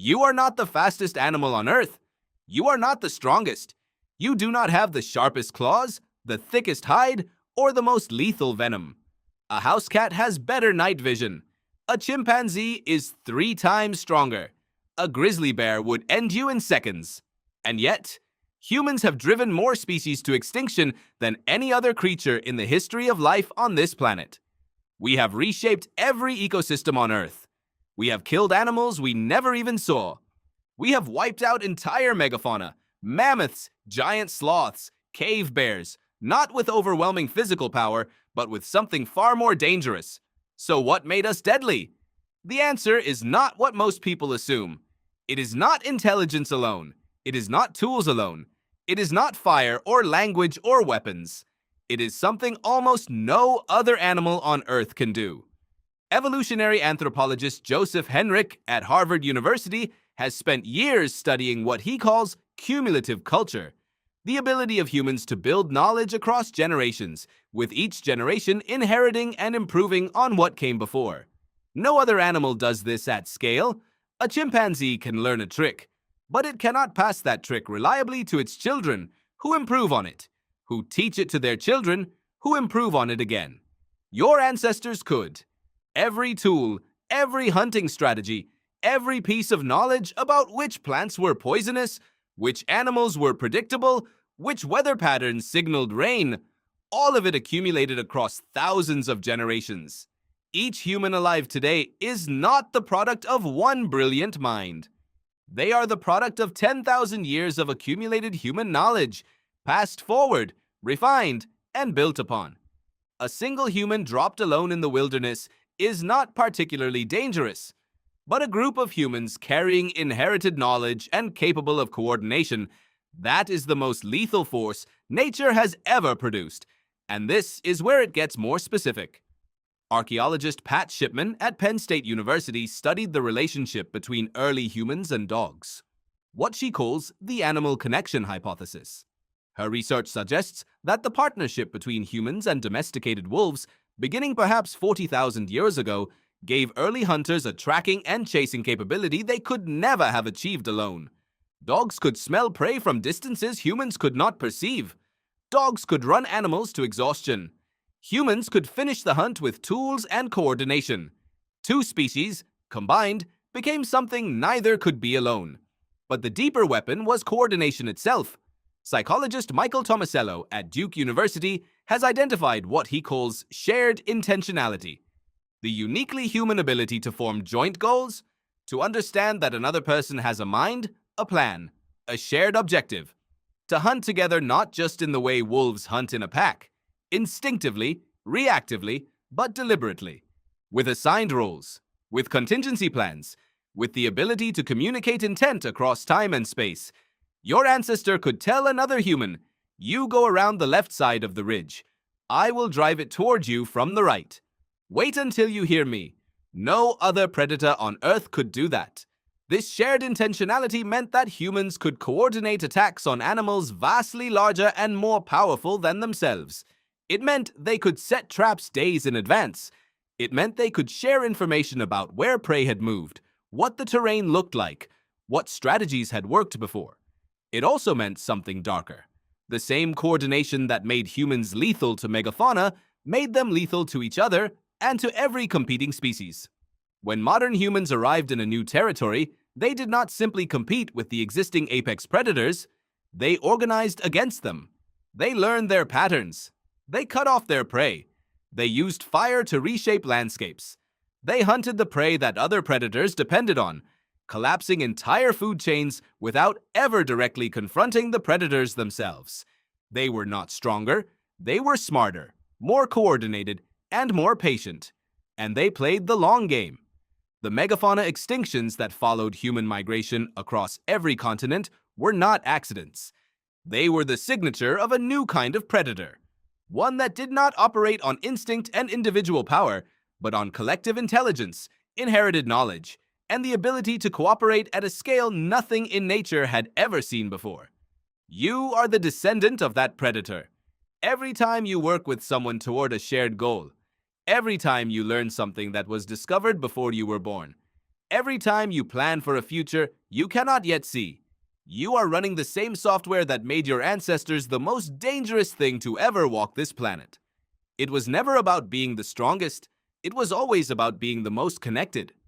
You are not the fastest animal on Earth. You are not the strongest. You do not have the sharpest claws, the thickest hide, or the most lethal venom. A house cat has better night vision. A chimpanzee is 3 times stronger. A grizzly bear would end you in seconds. And yet, humans have driven more species to extinction than any other creature in the history of life on this planet. We have reshaped every ecosystem on Earth. We have killed animals we never even saw. We have wiped out entire megafauna, mammoths, giant sloths, cave bears, not with overwhelming physical power, but with something far more dangerous. So what made us deadly? The answer is not what most people assume. It is not intelligence alone. It is not tools alone. It is not fire or language or weapons. It is something almost no other animal on Earth can do. Evolutionary anthropologist Joseph Henrich at Harvard University has spent years studying what he calls cumulative culture, the ability of humans to build knowledge across generations, with each generation inheriting and improving on what came before. No other animal does this at scale. A chimpanzee can learn a trick, but it cannot pass that trick reliably to its children, who improve on it, who teach it to their children, who improve on it again. Your ancestors could. Every tool, every hunting strategy, every piece of knowledge about which plants were poisonous, which animals were predictable, which weather patterns signaled rain, all of it accumulated across thousands of generations. Each human alive today is not the product of one brilliant mind. They are the product of 10,000 years of accumulated human knowledge, passed forward, refined, and built upon. A single human dropped alone in the wilderness is not particularly dangerous, but a group of humans carrying inherited knowledge and capable of coordination, that is the most lethal force nature has ever produced, and this is where it gets more specific. Archaeologist Pat Shipman at Penn State University studied the relationship between early humans and dogs, what she calls the animal connection hypothesis. Her research suggests that the partnership between humans and domesticated wolves, beginning perhaps 40,000 years ago, gave early hunters a tracking and chasing capability they could never have achieved alone. Dogs could smell prey from distances humans could not perceive. Dogs could run animals to exhaustion. Humans could finish the hunt with tools and coordination. Two species, combined, became something neither could be alone. But the deeper weapon was coordination itself. Psychologist Michael Tomasello at Duke University has identified what he calls shared intentionality, the uniquely human ability to form joint goals, to understand that another person has a mind, a plan, a shared objective, to hunt together not just in the way wolves hunt in a pack, instinctively, reactively, but deliberately, with assigned roles, with contingency plans, with the ability to communicate intent across time and space. Your ancestor could tell another human, "You go around the left side of the ridge. I will drive it toward you from the right. Wait until you hear me." No other predator on Earth could do that. This shared intentionality meant that humans could coordinate attacks on animals vastly larger and more powerful than themselves. It meant they could set traps days in advance. It meant they could share information about where prey had moved, what the terrain looked like, what strategies had worked before. It also meant something darker. The same coordination that made humans lethal to megafauna made them lethal to each other and to every competing species. When modern humans arrived in a new territory, they did not simply compete with the existing apex predators. They organized against them. They learned their patterns. They cut off their prey. They used fire to reshape landscapes. They hunted the prey that other predators depended on, collapsing entire food chains without ever directly confronting the predators themselves. They were not stronger. They were smarter, more coordinated, and more patient. And they played the long game. The megafauna extinctions that followed human migration across every continent were not accidents. They were the signature of a new kind of predator, one that did not operate on instinct and individual power, but on collective intelligence, inherited knowledge, and the ability to cooperate at a scale nothing in nature had ever seen before. You are the descendant of that predator. Every time you work with someone toward a shared goal, every time you learn something that was discovered before you were born, Every time you plan for a future you cannot yet see, you are running the same software that made your ancestors the most dangerous thing to ever walk this planet. It was never about being the strongest, it was always about being the most connected.